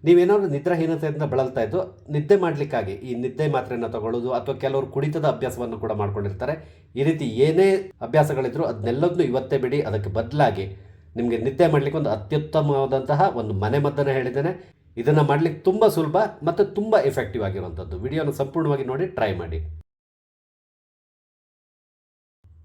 ನೀವೇನಾದರೂ ನಿದ್ರಾಹೀನತೆಯಿಂದ ಬಳಲ್ತಾ ಇದ್ದು ನಿದ್ದೆ ಮಾಡಲಿಕ್ಕಾಗಿ ಈ ನಿದ್ದೆ ಮಾತ್ರೆಯನ್ನು ತಗೊಳ್ಳೋದು ಅಥವಾ ಕೆಲವರು ಕುಡಿತದ ಅಭ್ಯಾಸವನ್ನು ಕೂಡ ಮಾಡ್ಕೊಂಡಿರ್ತಾರೆ. ಈ ರೀತಿ ಏನೇ ಅಭ್ಯಾಸಗಳಿದ್ರೂ ಅದನ್ನೆಲ್ಲದನ್ನು ಇವತ್ತೇ ಬಿಡಿ. ಅದಕ್ಕೆ ಬದಲಾಗಿ ನಿಮಗೆ ನಿದ್ದೆ ಮಾಡಲಿಕ್ಕೆ ಒಂದು ಅತ್ಯುತ್ತಮವಾದಂತಹ ಒಂದು ಮನೆಮದ್ದನ್ನು ಹೇಳಿದ್ದೇನೆ. ಇದನ್ನು ಮಾಡಲಿಕ್ಕೆ ತುಂಬ ಸುಲಭ ಮತ್ತು ತುಂಬ ಎಫೆಕ್ಟಿವ್ ಆಗಿರುವಂಥದ್ದು. ವಿಡಿಯೋನ ಸಂಪೂರ್ಣವಾಗಿ ನೋಡಿ, ಟ್ರೈ ಮಾಡಿ.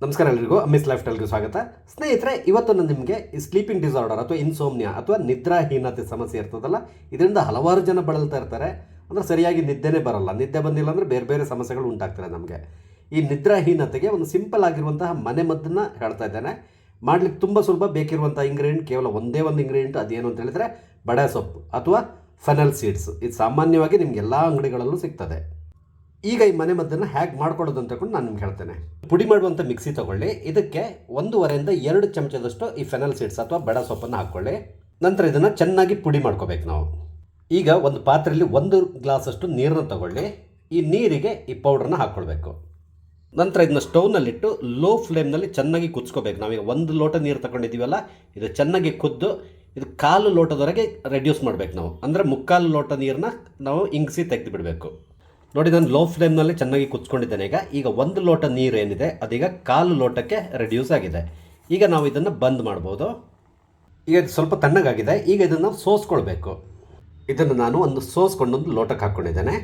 ನಮಸ್ಕಾರ ಎಲ್ರಿಗೂ, ಅಮ್ಮಿಸ್ ಲೈಫ್ ಸ್ಟೈಲ್ಗೆ ಸ್ವಾಗತ. ಸ್ನೇಹಿತರೆ, ಇವತ್ತು ನಾನು ನಿಮಗೆ ಈ ಸ್ಲೀಪಿಂಗ್ ಡಿಸಾರ್ಡರ್ ಅಥವಾ ಇನ್ಸೋಮ್ನಿಯಾ ಅಥವಾ ನಿದ್ರಾಹೀನತೆ ಸಮಸ್ಯೆ ಇರ್ತದಲ್ಲ, ಇದರಿಂದ ಹಲವಾರು ಜನ ಬಳಲ್ತಾ ಇರ್ತಾರೆ. ಅಂದರೆ ಸರಿಯಾಗಿ ನಿದ್ದೆನೇ ಬರಲ್ಲ. ನಿದ್ದೆ ಬಂದಿಲ್ಲ ಅಂದರೆ ಬೇರೆ ಬೇರೆ ಸಮಸ್ಯೆಗಳು ಉಂಟಾಗ್ತದೆ ನಮಗೆ. ಈ ನಿದ್ರಾಹೀನತೆಗೆ ಒಂದು ಸಿಂಪಲ್ ಆಗಿರುವಂತಹ ಮನೆಮದ್ದನ್ನು ಹೇಳ್ತಾ ಇದ್ದೇನೆ. ಮಾಡಲಿಕ್ಕೆ ತುಂಬ ಸುಲಭ. ಬೇಕಿರುವಂಥ ಇಂಗ್ರೀಡಿಯೆಂಟ್ ಕೇವಲ ಒಂದೇ ಒಂದು ಇಂಗ್ರೀಡಿಯೆಂಟ್. ಅದೇನು ಅಂತ ಹೇಳಿದರೆ ಬಡೆ ಸೊಪ್ಪು ಅಥವಾ ಫೆನಲ್ ಸೀಡ್ಸ್. ಇದು ಸಾಮಾನ್ಯವಾಗಿ ನಿಮ್ಗೆ ಎಲ್ಲ ಅಂಗಡಿಗಳಲ್ಲೂ ಸಿಗ್ತದೆ. ಈಗ ಈ ಮನೆಮದ್ದನ್ನು ಹೇಗೆ ಮಾಡ್ಕೊಳ್ಳೋದು ಅಂತ ನಾನು ನಿಮ್ಗೆ ಹೇಳ್ತೇನೆ. ಪುಡಿ ಮಾಡುವಂಥ ಮಿಕ್ಸಿ ತೊಗೊಳ್ಳಿ. ಇದಕ್ಕೆ 1.5 ಇಂದ 2 ಚಮಚದಷ್ಟು ಈ ಫೆನಲ್ ಸೀಡ್ಸ್ ಅಥವಾ ಬಡ ಸೊಪ್ಪನ್ನು ಹಾಕ್ಕೊಳ್ಳಿ. ನಂತರ ಇದನ್ನು ಚೆನ್ನಾಗಿ ಪುಡಿ ಮಾಡ್ಕೋಬೇಕು ನಾವು. ಈಗ ಒಂದು ಪಾತ್ರೆಯಲ್ಲಿ 1 ಗ್ಲಾಸಷ್ಟು ನೀರನ್ನು ತಗೊಳ್ಳಿ. ಈ ನೀರಿಗೆ ಈ ಪೌಡ್ರನ್ನ ಹಾಕ್ಕೊಳ್ಬೇಕು. ನಂತರ ಇದನ್ನ ಸ್ಟೌವ್ನಲ್ಲಿಟ್ಟು ಲೋ ಫ್ಲೇಮ್ನಲ್ಲಿ ಚೆನ್ನಾಗಿ ಕುದಿಸ್ಕೋಬೇಕು. ನಾವೀಗ 1 ಲೋಟ ನೀರು ತಗೊಂಡಿದ್ದೀವಲ್ಲ, ಇದು ಚೆನ್ನಾಗಿ ಕುದ್ದು ಇದು 1/4 ಲೋಟದವರೆಗೆ ರೆಡ್ಯೂಸ್ ಮಾಡಬೇಕು ನಾವು. ಅಂದರೆ 3/4 ಲೋಟ ನೀರನ್ನ ನಾವು ಇಂಗಿಸಿ ತೆಗೆದು ಬಿಡಬೇಕು. ನೋಡಿ, ನಾನು ಲೋ ಫ್ಲೇಮ್ನಲ್ಲಿ ಚೆನ್ನಾಗಿ ಕುದಿಸ್ಕೊಂಡಿದ್ದೇನೆ. ಈಗ 1 ಲೋಟ ನೀರು ಏನಿದೆ ಅದೀಗ 1/4 ಲೋಟಕ್ಕೆ ರೆಡ್ಯೂಸ್ ಆಗಿದೆ. ಈಗ ನಾವು ಇದನ್ನು ಬಂದ್ ಮಾಡ್ಬೋದು. ಈಗ ಇದು ಸ್ವಲ್ಪ ತಣ್ಣಗಾಗಿದೆ. ಈಗ ಇದನ್ನು ಸೋಸ್ಕೊಳ್ಬೇಕು. ಇದನ್ನು ನಾನು ಒಂದು ಸೋಸ್ಕೊಂಡೊಂದು ಲೋಟಕ್ಕೆ ಹಾಕ್ಕೊಂಡಿದ್ದೇನೆ.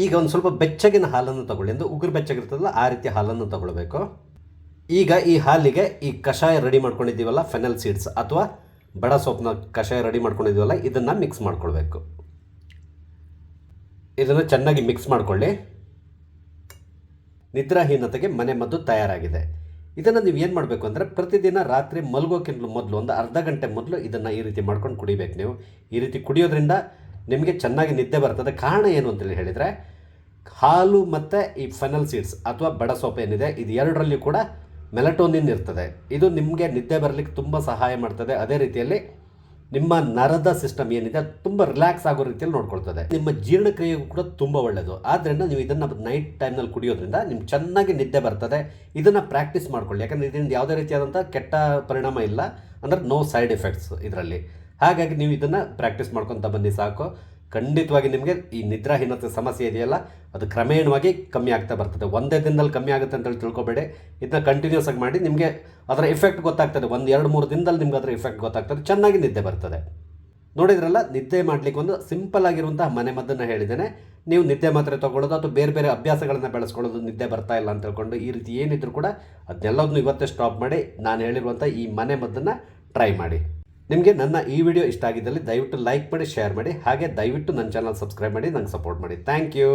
ಈಗ ಒಂದು ಸ್ವಲ್ಪ ಬೆಚ್ಚಗಿನ ಹಾಲನ್ನು ತಗೊಳ್ಳಿ. ಎಂದು ಉಗುರು ಬೆಚ್ಚಗಿರ್ತದಲ್ಲ ಆ ರೀತಿ ಹಾಲನ್ನು ತಗೊಳ್ಬೇಕು. ಈಗ ಈ ಹಾಲಿಗೆ ಈ ಕಷಾಯ ರೆಡಿ ಮಾಡ್ಕೊಂಡಿದ್ದೀವಲ್ಲ, ಫೆನಲ್ ಸೀಡ್ಸ್ ಅಥವಾ ಬಡ ಸೊಪ್ಪನ್ನ ಕಷಾಯ ರೆಡಿ ಮಾಡ್ಕೊಂಡಿದ್ದೀವಲ್ಲ, ಇದನ್ನು ಮಿಕ್ಸ್ ಮಾಡ್ಕೊಳ್ಬೇಕು. ಇದನ್ನು ಚೆನ್ನಾಗಿ ಮಿಕ್ಸ್ ಮಾಡಿಕೊಳ್ಳಿ. ನಿದ್ರಾಹೀನತೆಗೆ ಮನೆಮದ್ದು ತಯಾರಾಗಿದೆ. ಇದನ್ನು ನೀವು ಏನು ಮಾಡಬೇಕು ಅಂದರೆ ಪ್ರತಿದಿನ ರಾತ್ರಿ ಮಲಗೋಕ್ಕಿಂತ ಮೊದಲು ಒಂದು ಅರ್ಧ ಗಂಟೆ ಮೊದಲು ಇದನ್ನು ಈ ರೀತಿ ಮಾಡ್ಕೊಂಡು ಕುಡಿಬೇಕು ನೀವು. ಈ ರೀತಿ ಕುಡಿಯೋದ್ರಿಂದ ನಿಮಗೆ ಚೆನ್ನಾಗಿ ನಿದ್ದೆ ಬರ್ತದೆ. ಕಾರಣ ಏನು ಅಂತೇಳಿ ಹೇಳಿದರೆ, ಹಾಲು ಮತ್ತು ಈ ಫೆನಲ್ ಸೀಡ್ಸ್ ಅಥವಾ ಬಡ ಸೊಪ್ಪು ಏನಿದೆ ಇದು ಎರಡರಲ್ಲಿ ಕೂಡ ಮೆಲಟೋನಿನ್ ಇರ್ತದೆ. ಇದು ನಿಮಗೆ ನಿದ್ದೆ ಬರಲಿಕ್ಕೆ ತುಂಬ ಸಹಾಯ ಮಾಡ್ತದೆ. ಅದೇ ರೀತಿಯಲ್ಲಿ ನಿಮ್ಮ ನರದ ಸಿಸ್ಟಮ್ ಏನಿದೆ ಅದು ತುಂಬ ರಿಲ್ಯಾಕ್ಸ್ ಆಗೋ ರೀತಿಯಲ್ಲಿ ನೋಡ್ಕೊಳ್ತದೆ. ನಿಮ್ಮ ಜೀರ್ಣಕ್ರಿಯೆಗೂ ಕೂಡ ತುಂಬ ಒಳ್ಳೆಯದು. ಆದ್ದರಿಂದ ನೀವು ಇದನ್ನು ನೈಟ್ ಟೈಮ್ನಲ್ಲಿ ಕುಡಿಯೋದ್ರಿಂದ ನಿಮ್ಗೆ ಚೆನ್ನಾಗಿ ನಿದ್ದೆ ಬರ್ತದೆ. ಇದನ್ನು ಪ್ರಾಕ್ಟೀಸ್ ಮಾಡ್ಕೊಳ್ಳಿ. ಯಾಕಂದರೆ ಇದರಿಂದ ಯಾವುದೇ ರೀತಿಯಾದಂಥ ಕೆಟ್ಟ ಪರಿಣಾಮ ಇಲ್ಲ. ಅಂದರೆ ನೋ ಸೈಡ್ ಎಫೆಕ್ಟ್ಸ್ ಇದರಲ್ಲಿ. ಹಾಗಾಗಿ ನೀವು ಇದನ್ನು ಪ್ರಾಕ್ಟೀಸ್ ಮಾಡ್ಕೊತ ಬನ್ನಿ ಸಾಕು. ಖಂಡಿತವಾಗಿ ನಿಮಗೆ ಈ ನಿದ್ರಾಹೀನತೆ ಸಮಸ್ಯೆ ಇದೆಯಲ್ಲ ಅದು ಕ್ರಮೇಣವಾಗಿ ಕಮ್ಮಿ ಆಗ್ತಾ ಬರ್ತದೆ. ಒಂದೇ ದಿನದಲ್ಲಿ ಕಮ್ಮಿ ಆಗುತ್ತೆ ಅಂತೇಳಿ ತಿಳ್ಕೊಬೇಡಿ. ಇದನ್ನ ಕಂಟಿನ್ಯೂಸ್ ಆಗಿ ಮಾಡಿ. ನಿಮಗೆ ಅದರ ಎಫೆಕ್ಟ್ ಗೊತ್ತಾಗ್ತದೆ. 1-2-3 ದಿನದಲ್ಲಿ ನಿಮ್ಗೆ ಅದರ ಎಫೆಕ್ಟ್ ಗೊತ್ತಾಗ್ತದೆ. ಚೆನ್ನಾಗಿ ನಿದ್ದೆ ಬರ್ತದೆ. ನೋಡಿದ್ರಲ್ಲ, ನಿದ್ದೆ ಮಾಡಲಿಕ್ಕೆ ಒಂದು ಸಿಂಪಲ್ ಆಗಿರುವಂತಹ ಮನೆಮದ್ದನ್ನು ಹೇಳಿದ್ದೇನೆ. ನೀವು ನಿದ್ದೆ ಮಾತ್ರೆ ತೊಗೊಳ್ಳೋದು ಅಥವಾ ಬೇರೆ ಬೇರೆ ಅಭ್ಯಾಸಗಳನ್ನು ಬೆಳೆಸ್ಕೊಳ್ಳೋದು, ನಿದ್ದೆ ಬರ್ತಾ ಇಲ್ಲ ಅಂತ ತಿಳ್ಕೊಂಡು ಈ ರೀತಿ ಏನಿದ್ರು ಕೂಡ ಅದನ್ನೆಲ್ಲದನ್ನು ಇವತ್ತೇ ಸ್ಟಾಪ್ ಮಾಡಿ ನಾನು ಹೇಳಿರುವಂಥ ಈ ಮನೆಮದ್ದನ್ನು ಟ್ರೈ ಮಾಡಿ. ನಿಮಗೆ ನನ್ನ ಈ ವಿಡಿಯೋ ಇಷ್ಟ ಆಗಿದ್ದಲ್ಲಿ ದಯವಿಟ್ಟು ಲೈಕ್ ಮಾಡಿ, ಶೇರ್ ಮಾಡಿ. ಹಾಗೆ ದಯವಿಟ್ಟು ನನ್ನ ಚಾನಲ್ ಸಬ್ಸ್ಕ್ರೈಬ್ ಮಾಡಿ, ನಂಗೆ ಸಪೋರ್ಟ್ ಮಾಡಿ. Thank you.